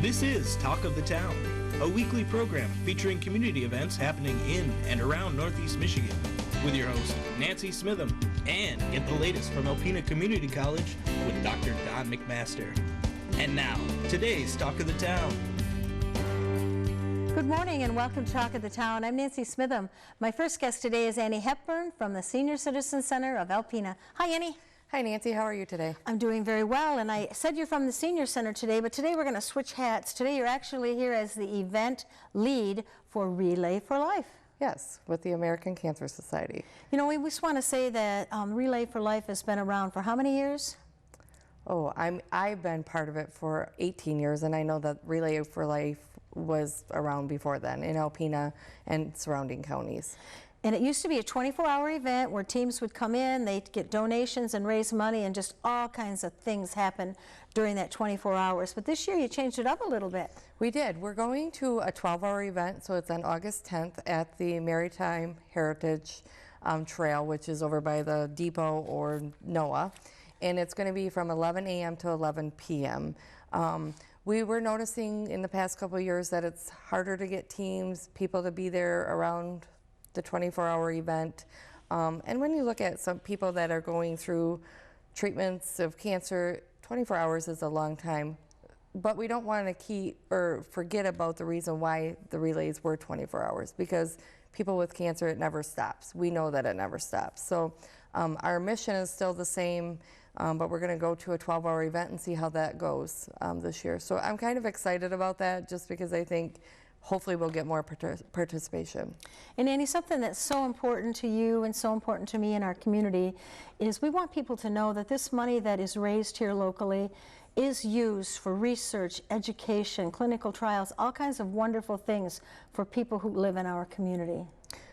This is Talk of the Town, a weekly program featuring community events happening in and around Northeast Michigan, with your host, Nancy Smitham, and get the latest from Alpena Community College with Dr. Don McMaster. And now, today's Talk of the Town. Good morning and welcome to Talk of the Town. I'm Nancy Smitham. My first guest today is Annie Hepburn from the Senior Citizen Center of Alpena. Hi, Annie. Hi, Nancy. How are you today? I'm doing very well, and I said you're from the Senior Center today, but today we're going to switch hats. Today you're actually here as the event lead for Relay for Life. Yes, with the American Cancer Society. You know, we just want to say that Relay for Life has been around for how many years? Oh, I've been part of it for 18 years, and I know that Relay for Life was around before then in Alpena and surrounding counties. And it used to be a 24-hour event where teams would come in, they'd get donations and raise money, and just all kinds of things happen during that 24 hours. But this year you changed it up a little bit. We did. We're going to a 12-hour event, so it's on August 10th at the Maritime Heritage Trail, which is over by the depot or NOAA. And it's going to be from 11 a.m. to 11 p.m. We were noticing in the past couple of years that it's harder to get teams, people to be there around the 24-hour event. And when you look at some people that are going through treatments of cancer, 24 hours is a long time. But we don't want to keep or forget about the reason why the relays were 24 hours, because people with cancer, it never stops. We know that it never stops. So our mission is still the same, but we're going to go to a 12-hour event and see how that goes this year. So I'm kind of excited about that, just because I think hopefully we'll get more participation. And Annie, something that's so important to you and so important to me in our community is we want people to know that this money that is raised here locally is used for research, education, clinical trials, all kinds of wonderful things for people who live in our community.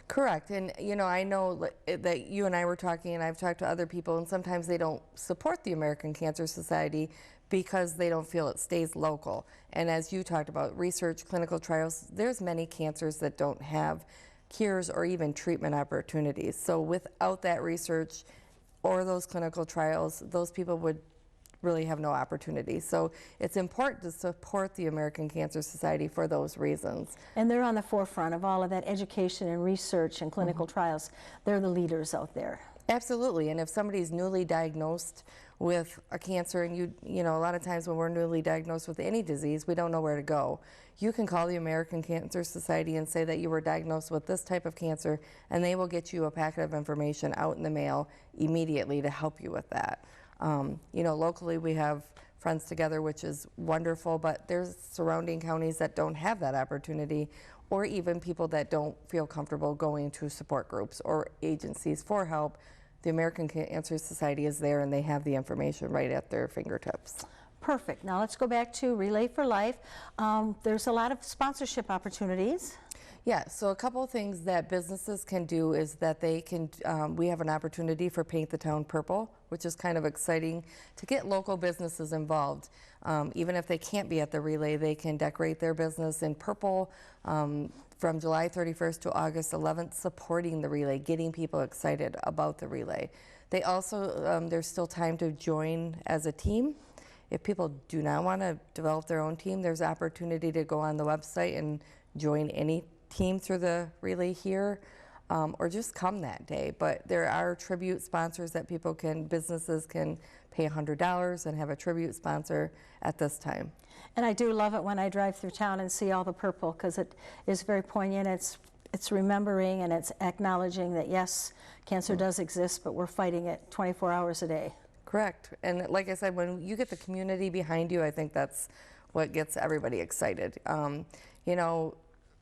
Correct. And you know, I know that you and I were talking, and I've talked to other people, and sometimes they don't support the American Cancer Society because they don't feel it stays local. And as you talked about, research, clinical trials, there's many cancers that don't have cures or even treatment opportunities. So without that research or those clinical trials, those people would really have no opportunity. So it's important to support the American Cancer Society for those reasons. And they're on the forefront of all of that education and research and clinical trials. They're the leaders out there. Absolutely. And if somebody's newly diagnosed with a cancer, and you know, a lot of times when we're newly diagnosed with any disease, we don't know where to go. You can call the American Cancer Society and say that you were diagnosed with this type of cancer, and they will get you a packet of information out in the mail immediately to help you with that. You know, locally we have Friends Together, which is wonderful, but there's surrounding counties that don't have that opportunity, or even people that don't feel comfortable going to support groups or agencies for help. The American Cancer Society is there, and they have the information right at their fingertips. Perfect. Now let's go back to Relay for Life. There's a lot of sponsorship opportunities. Yeah, so a couple of things that businesses can do is that they can, we have an opportunity for Paint the Town Purple, which is kind of exciting to get local businesses involved. Even if they can't be at the relay, they can decorate their business in purple from July 31st to August 11th, supporting the relay, getting people excited about the relay. They also, there's still time to join as a team. If people do not want to develop their own team, there's opportunity to go on the website and join any team through the relay here, or just come that day. But there are tribute sponsors that businesses can pay $100 and have a tribute sponsor at this time. And I do love it when I drive through town and see all the purple, because it is very poignant. It's remembering and it's acknowledging that yes, cancer does exist, but we're fighting it 24 hours a day. Correct. And like I said, when you get the community behind you, I think that's what gets everybody excited. You know,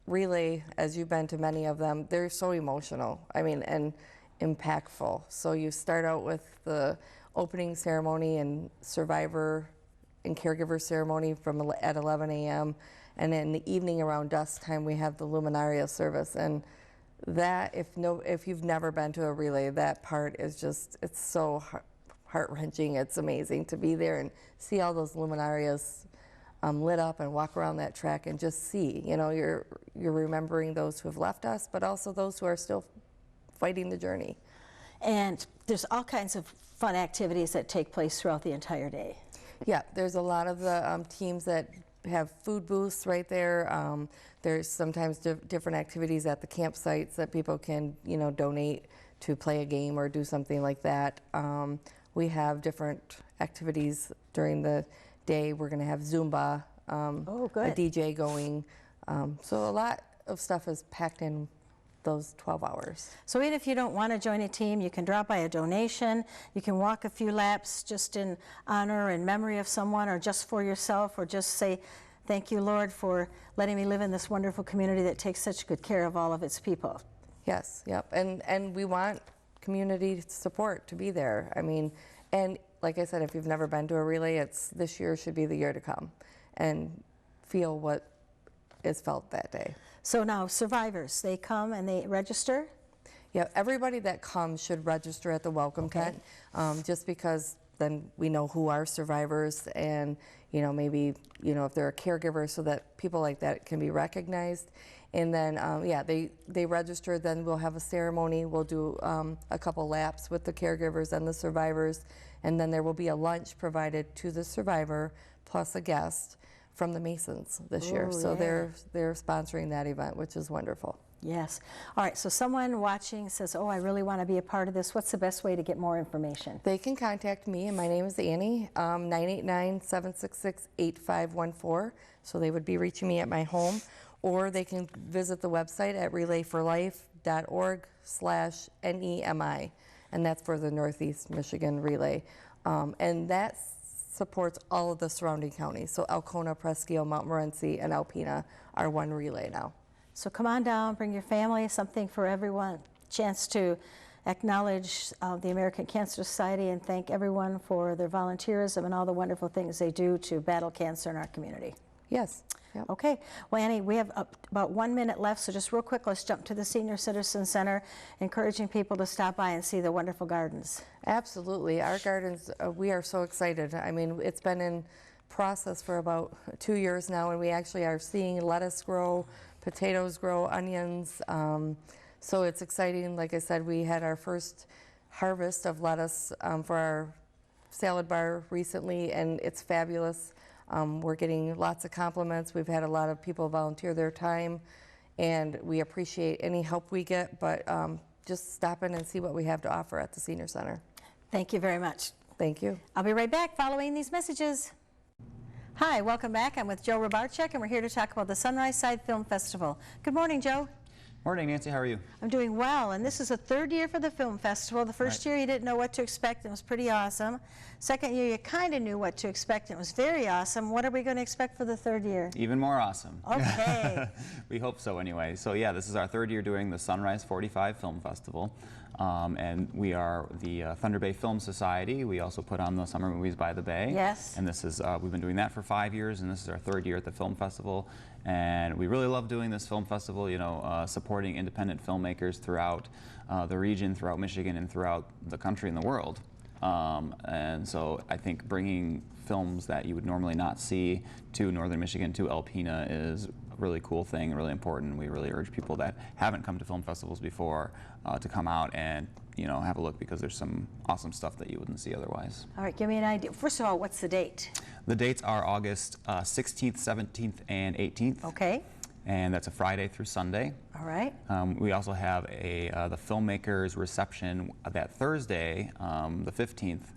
Relay, as you've been to many of them, they're so emotional, I mean, and impactful. So you start out with the opening ceremony and survivor and caregiver ceremony at 11 a.m. And in the evening around dusk time, we have the Luminaria service. And that, if you've never been to a relay, that part is just, it's so heart-wrenching. It's amazing to be there and see all those luminarias lit up and walk around that track and just see, you know, you're remembering those who have left us, but also those who are still fighting the journey. And there's all kinds of fun activities that take place throughout the entire day. Yeah, there's a lot of the teams that have food booths right there. There's sometimes different activities at the campsites that people can, donate to play a game or do something like that. We have different activities during the day. We're going to have Zumba, Oh, a good. DJ going. So a lot of stuff is packed in those 12 hours. So even if you don't want to join a team, you can drop by a donation, you can walk a few laps just in honor and memory of someone, or just for yourself, or just say, thank you, Lord, for letting me live in this wonderful community that takes such good care of all of its people. Yes, yep, and we want community support to be there. I mean, and like I said, if you've never been to a relay, this year should be the year to come and feel what is felt that day. So now survivors, they come and they register? Yeah, everybody that comes should register at the welcome tent, just because then we know who are survivors, and maybe if they're a caregiver, so that people like that can be recognized. And then yeah, they register. Then we'll have a ceremony. We'll do a couple laps with the caregivers and the survivors, and then there will be a lunch provided to the survivor plus a guest from the Masons this year. So yeah. they're sponsoring that event, which is wonderful. Yes. All right, so someone watching says, oh, I really want to be a part of this. What's the best way to get more information? They can contact me, and my name is Annie, 989-766-8514. So they would be reaching me at my home, or they can visit the website at relayforlife.org/NEMI, and that's for the Northeast Michigan Relay. And that supports all of the surrounding counties. So Alcona, Presque Isle, Montmorency, and Alpena are one relay now. So come on down, bring your family, something for everyone. Chance to acknowledge the American Cancer Society and thank everyone for their volunteerism and all the wonderful things they do to battle cancer in our community. Yes. Yep. Okay. Well, Annie, we have about 1 minute left, so just real quick, let's jump to the Senior Citizen Center, encouraging people to stop by and see the wonderful gardens. Absolutely. Our gardens, we are so excited. I mean, it's been in process for about 2 years now, and we actually are seeing lettuce grow, potatoes grow, onions. So it's exciting. Like I said, we had our first harvest of lettuce for our salad bar recently, and it's fabulous. We're getting lots of compliments. We've had a lot of people volunteer their time, and we appreciate any help we get, but just stop in and see what we have to offer at the Senior Center. Thank you very much. Thank you. I'll be right back following these messages. Hi, welcome back. I'm with Joe Robarczyk, and we're here to talk about the Sunrise Side Film Festival. Good morning, Joe. Morning, Nancy. How are you? I'm doing well, and this is the third year for the film festival. The first year you didn't know what to expect, and it was pretty awesome. Second year you kind of knew what to expect, and it was very awesome. What are we going to expect for the third year? Even more awesome. Okay. We hope so anyway. So yeah, this is our third year doing the Sunrise 45 Film Festival. And we are the Thunder Bay Film Society. We also put on the Summer Movies by the Bay. Yes. And this is, we've been doing that for 5 years, and this is our third year at the film festival. And we really love doing this film festival, supporting independent filmmakers throughout the region, throughout Michigan, and throughout the country and the world. And so I think bringing films that you would normally not see to Northern Michigan, to Alpena, is a really cool thing, really important. We really urge people that haven't come to film festivals before to come out and have a look, because there's some awesome stuff that you wouldn't see otherwise. All right, give me an idea. First of all, what's the date? The dates are August 16th, 17th, and 18th. Okay. And that's a Friday through Sunday. All right. We also have the filmmakers reception that Thursday, the 15th,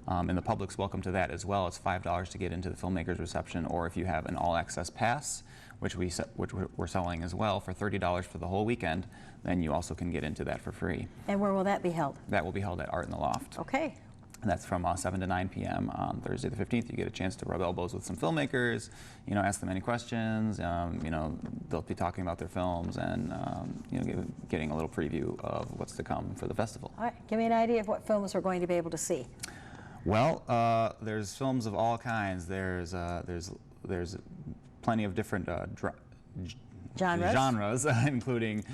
and the public's welcome to that as well. It's $5 to get into the filmmakers reception, or if you have an all-access pass, which we're selling as well for $30 for the whole weekend, then you also can get into that for free. And where will that be held? That will be held at Art in the Loft. Okay. And that's from 7 to 9 p.m. on Thursday the 15th. You get a chance to rub elbows with some filmmakers, ask them any questions. They'll be talking about their films and getting a little preview of what's to come for the festival. All right, give me an idea of what films we're going to be able to see. Well, there's films of all kinds. There's plenty of different genres, including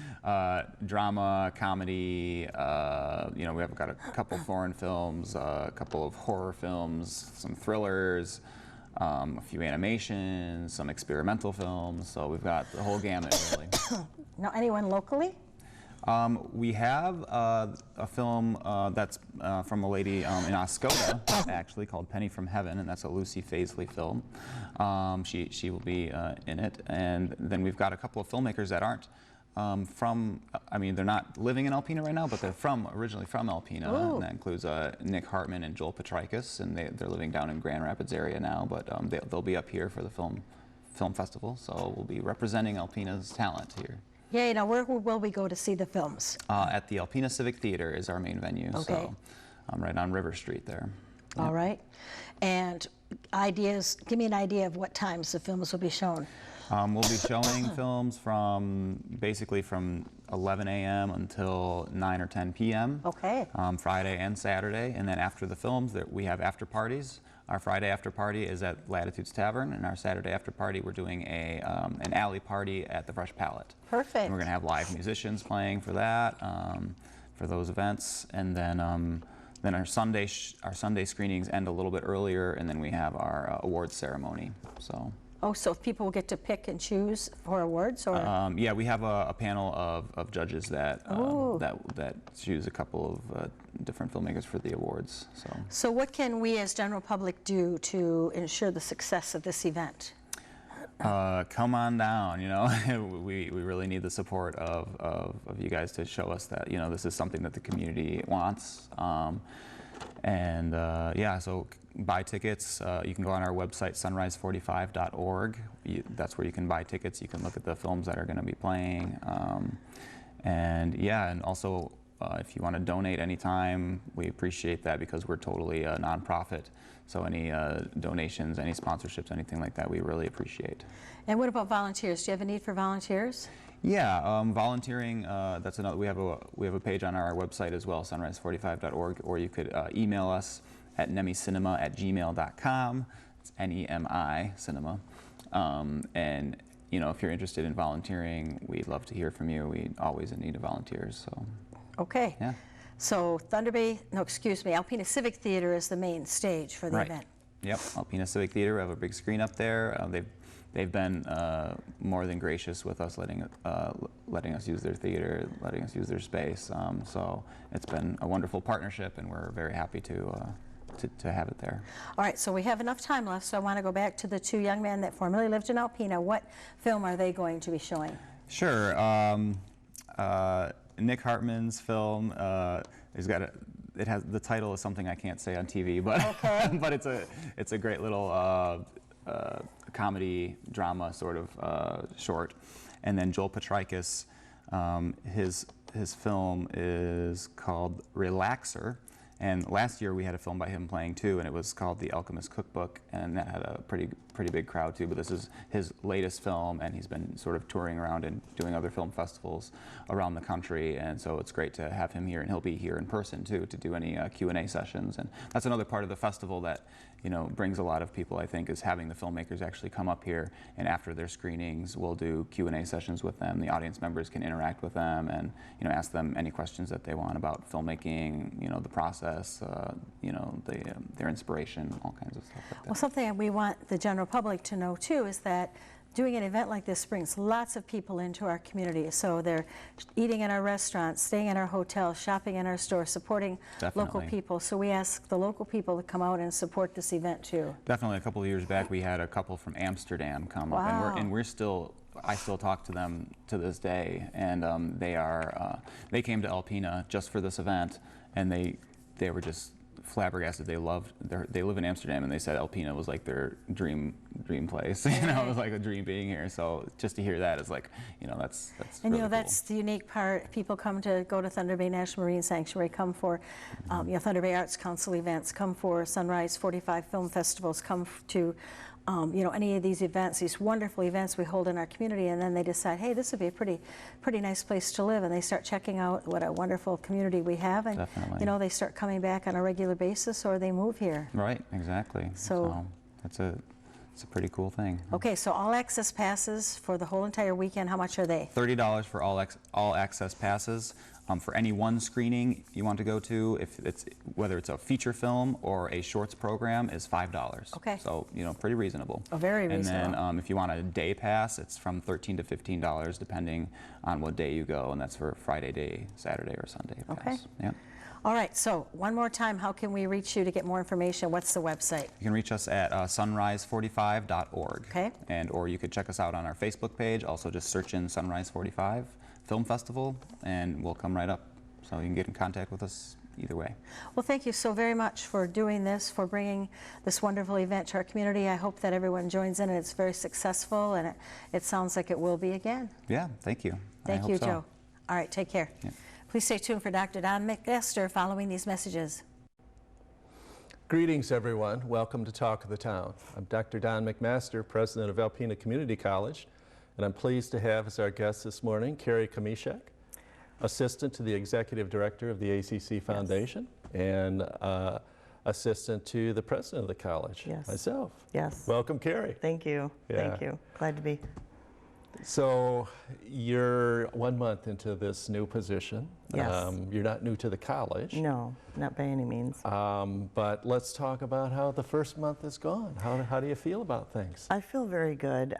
drama, comedy. We've got a couple foreign films, a couple of horror films, some thrillers, a few animations, some experimental films. So we've got the whole gamut, really. Now, anyone locally? We have a film that's from a lady in Oscoda, actually, called Penny from Heaven, and that's a Lucy Faisley film. She will be in it. And then we've got a couple of filmmakers that aren't from, I mean, they're not living in Alpena right now, but they're originally from Alpena. Ooh. And that includes Nick Hartman and Joel Petrikis, and they're living down in Grand Rapids area now, but they'll be up here for the film festival, so we'll be representing Alpena's talent here. Yay, now where will we go to see the films? At the Alpena Civic Theater is our main venue, Okay. so right on River Street there. All right. And ideas, give me an idea of what times the films will be shown. We'll be showing films basically from 11 a.m. until 9 or 10 p.m. Okay. Friday and Saturday, and then after the films, we have after parties. Our Friday after party is at Latitudes Tavern, and our Saturday after party, we're doing an alley party at the Fresh Palette. Perfect. And we're going to have live musicians playing for that, for those events, and then our Sunday screenings end a little bit earlier, and then we have our awards ceremony. So. Oh, so people get to pick and choose for awards, or? Yeah, we have a panel of judges that choose a couple of different filmmakers for the awards. So what can we as general public do to ensure the success of this event? Come on down, you know. we really need the support of you guys to show us that, you know, this is something that the community wants. Yeah, so buy tickets. You can go on our website, sunrise45.org. That's where you can buy tickets. You can look at the films that are going to be playing. And also, if you want to donate anytime, we appreciate that because we're totally a nonprofit. So any donations, any sponsorships, anything like that, we really appreciate. And what about volunteers? Do you have a need for volunteers? Yeah, volunteering. That's another. We have a page on our website as well, sunrise45.org, or you could email us at nemicinema@gmail.com. It's NEMI cinema. And you know, if you're interested in volunteering, we'd love to hear from you. We always in need of volunteers. So. Okay. Yeah. So Alpena Civic Theater is the main stage for the event. Yep, Alpena Civic Theater. We have a big screen up there. They've been more than gracious with us, letting us use their theater, letting us use their space. So it's been a wonderful partnership, and we're very happy to have it there. All right, so we have enough time left, so I want to go back to the two young men that formerly lived in Alpena. What film are they going to be showing? Sure. Nick Hartman's film the title is something I can't say on TV, but okay. but it's a great little comedy drama sort of short. And then Joel Petrikis, his film is called Relaxer. And last year we had a film by him playing too, and it was called The Alchemist Cookbook, and that had a pretty big crowd too. But this is his latest film, and he's been sort of touring around and doing other film festivals around the country. And so it's great to have him here, and he'll be here in person too to do any Q&A sessions. And that's another part of the festival that, you know, brings a lot of people, I think, is having the filmmakers actually come up here, and after their screenings, we'll do Q&A sessions with them. The audience members can interact with them and, you know, ask them any questions that they want about filmmaking, you know, the process, you know, their inspiration, all kinds of stuff like that. Well, something we want the general public to know too is that doing an event like this brings lots of people into our community. So they're eating in our restaurants, staying in our hotels, shopping in our stores, supporting local people. So we ask the local people to come out and support this event too. Definitely. A couple of years back, we had a couple from Amsterdam come up, and I still talk to them to this day, and they came to Alpena just for this event, and they were just flabbergasted. They live in Amsterdam, and they said Alpena was like their dream place. You know, it was like a dream being here. So just to hear that is like, you know, that's and really you know, that's cool. the unique part. People come to go to Thunder Bay National Marine Sanctuary, come for you know, Thunder Bay Arts Council events, come for Sunrise 45 film festivals, come to you know, any of these events, these wonderful events we hold in our community, and then they decide, hey, this would be a pretty nice place to live, and they start checking out what a wonderful community we have, and Definitely. you know, they start coming back on a regular basis, or they move here. Right, exactly. So it's It's a pretty cool thing. Okay, so all access passes for the whole entire weekend, how much are they? $30 for all access passes. For any one screening you want to go to, whether it's a feature film or a shorts program, is $5. Okay. So, pretty reasonable. Oh, very reasonable. And then if you want a day pass, it's from $13 to $15 depending on what day you go, and that's for Friday day, Saturday, or Sunday pass. Okay. Yeah. All right, so one more time, how can we reach you to get more information? What's the website? You can reach us at sunrise45.org. Okay. Or you could check us out on our Facebook page. Also, just search in Sunrise 45 Film Festival, and we'll come right up. So you can get in contact with us either way. Well, thank you so very much for doing this, for bringing this wonderful event to our community. I hope that everyone joins in and it's very successful, and it sounds like it will be again. Yeah, thank you. Thank you, Joe. All right, take care. Yeah. Please stay tuned for Dr. Don McMaster following these messages. Greetings, everyone. Welcome to Talk of the Town. I'm Dr. Don McMaster, president of Alpena Community College, and I'm pleased to have as our guest this morning Carrie Kamishek, assistant to the executive director of the ACC Foundation, and assistant to the president of the college, myself. Yes. Welcome, Carrie. Thank you. Yeah. Thank you. Glad to be. So you're 1 month into this new position. Yes. You're not new to the college. No, not by any means. But let's talk about how the first month has gone. How do you feel about things? I feel very good.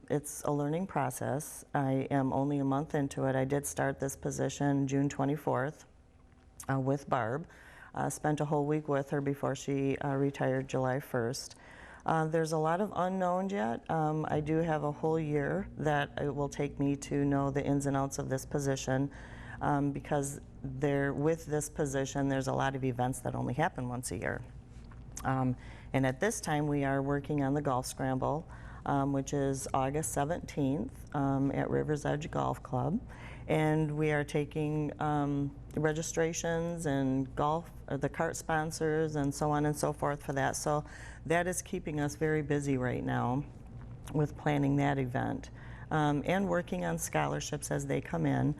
It's a learning process. I am only a month into it. I did start this position June 24th with Barb. Spent a whole week with her before she retired July 1st. There's a lot of unknowns yet. I do have a whole year that it will take me to know the ins and outs of this position because with this position there's a lot of events that only happen once a year. And at this time we are working on the Golf Scramble, which is August 17th at Rivers Edge Golf Club. And we are taking registrations and the cart sponsors and so on and so forth for that. So that is keeping us very busy right now with planning that event and working on scholarships as they come in.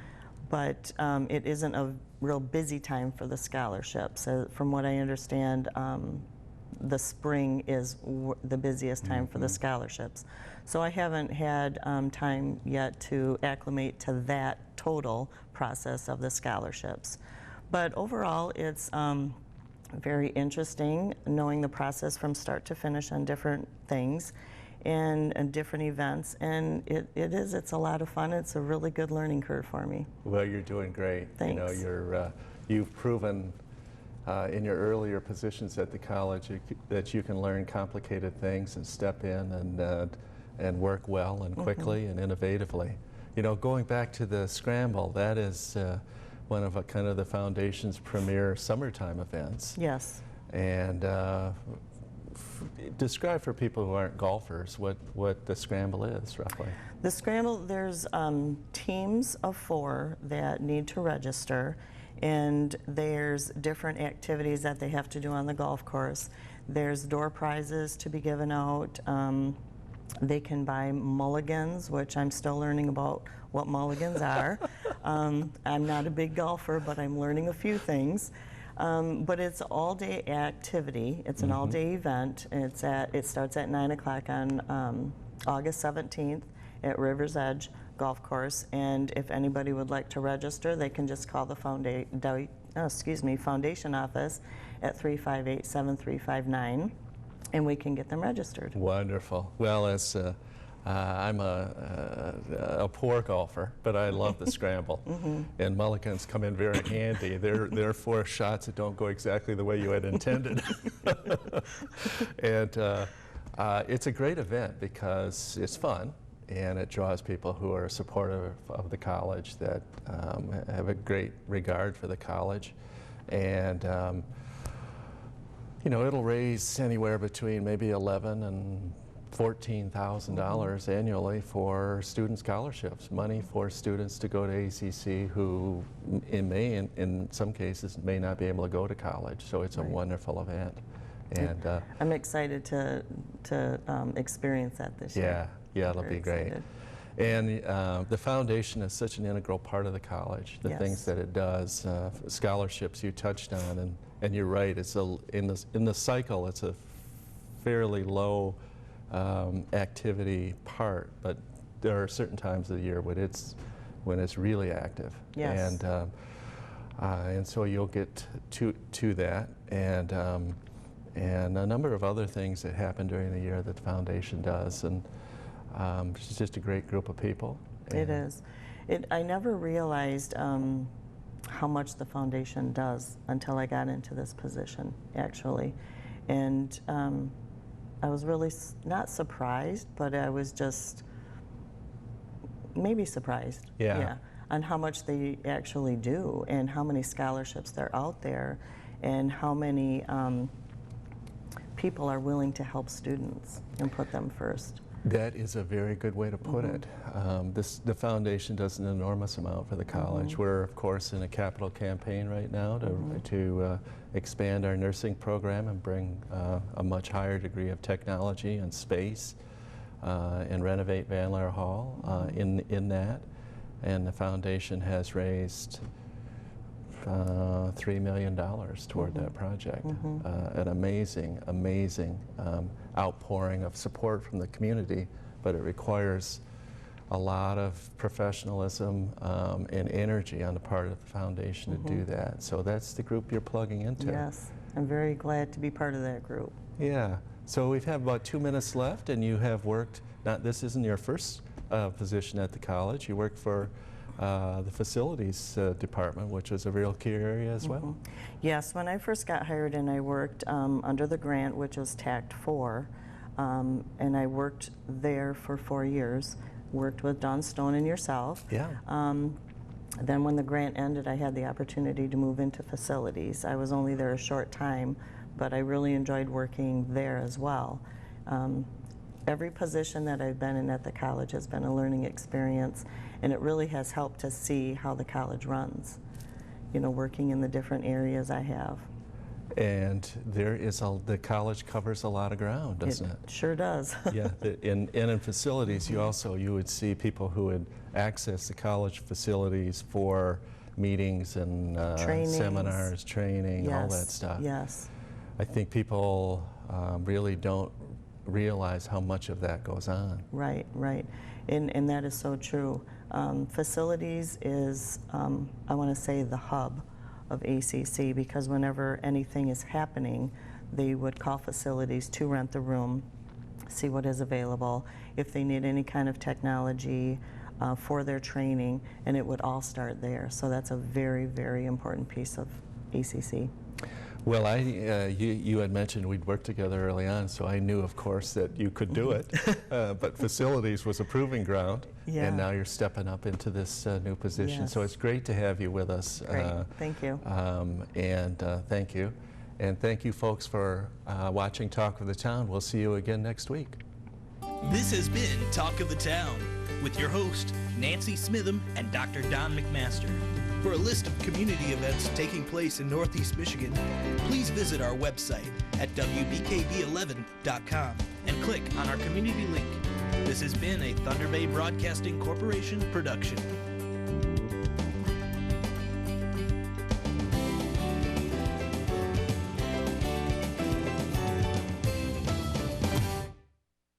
But it isn't a real busy time for the scholarships. From what I understand, the spring is the busiest time for the scholarships. So I haven't had time yet to acclimate to that total process of the scholarships. But overall, it's very interesting knowing the process from start to finish on different things and different events. And it's a lot of fun. It's a really good learning curve for me. Well, you're doing great. Thanks. You know, you've proven in your earlier positions at the college that you can learn complicated things and step in and work well and quickly and innovatively. You know, going back to the Scramble, that is one of kind of the Foundation's premier summertime events. Yes. And describe for people who aren't golfers what the Scramble is, roughly. The Scramble, there's teams of 4 that need to register, and there's different activities that they have to do on the golf course. There's door prizes to be given out. They can buy mulligans, which I'm still learning about what mulligans are. I'm not a big golfer, but I'm learning a few things. But it's all-day activity. It's an all-day event. It starts at 9 o'clock on August 17th at Rivers Edge Golf Course. And if anybody would like to register, they can just call the foundation office at 358-7359. And we can get them registered. Wonderful. Well, as I'm a poor golfer, but I love the Scramble. And mulligans come in very handy. They're 4 shots that don't go exactly the way you had intended. And it's a great event because it's fun and it draws people who are supportive of the college, that have a great regard for the college. And you know, it'll raise anywhere between maybe $11,000 and $14,000 annually for student scholarships, money for students to go to ACC who in some cases may not be able to go to college. So it's a wonderful event. And I'm excited to experience that this year. Yeah, it'll be great. And the foundation is such an integral part of the college, the things that it does. Scholarships you touched on, and you're right, it's in the cycle, it's a fairly low activity part, but there are certain times of the year when it's really active. Yes. And so you'll get to that, and a number of other things that happen during the year that the foundation does, and it's just a great group of people. It is. I never realized how much the foundation does until I got into this position, actually. And I was really not surprised, but I was just maybe surprised. Yeah. On how much they actually do and how many scholarships there are out there and how many people are willing to help students and put them first. That is a very good way to put it. The foundation does an enormous amount for the college. We're, of course, in a capital campaign right now to expand our nursing program and bring a much higher degree of technology and space and renovate Van Laer Hall in that. And the foundation has raised $3 million toward that project. An amazing, amazing outpouring of support from the community, but it requires a lot of professionalism and energy on the part of the foundation to do that. So that's the group you're plugging into. Yes, I'm very glad to be part of that group. Yeah, so we have about 2 minutes left, and you have worked, this isn't your first position at the college. You work for the facilities department, which is a real key area as well. Yes, when I first got hired and I worked under the grant, which was TACT 4, and I worked there for 4 years, worked with Don Stone and yourself. Yeah. Then when the grant ended, I had the opportunity to move into facilities. I was only there a short time, but I really enjoyed working there as well. Every position that I've been in at the college has been a learning experience, and it really has helped to see how the college runs, you know, working in the different areas I have. And the college covers a lot of ground, doesn't it? Sure does. Yeah, in facilities, you would see people who would access the college facilities for meetings and seminars, training, all that stuff. Yes. I think people really don't realize how much of that goes on. Right, right. And that is so true. Facilities is, I want to say, the hub of ACC, because whenever anything is happening, they would call facilities to rent the room, see what is available, if they need any kind of technology for their training, and it would all start there. So that's a very, very important piece of ACC. Well, you had mentioned we'd worked together early on, so I knew, of course, that you could do it. But facilities was a proving ground, and now you're stepping up into this new position. Yes. So it's great to have you with us. Great, thank you. Thank you. And thank you, folks, for watching Talk of the Town. We'll see you again next week. This has been Talk of the Town with your host, Nancy Smitham and Dr. Don McMaster. For a list of community events taking place in Northeast Michigan, please visit our website at wbkb11.com and click on our community link. This has been a Thunder Bay Broadcasting Corporation production.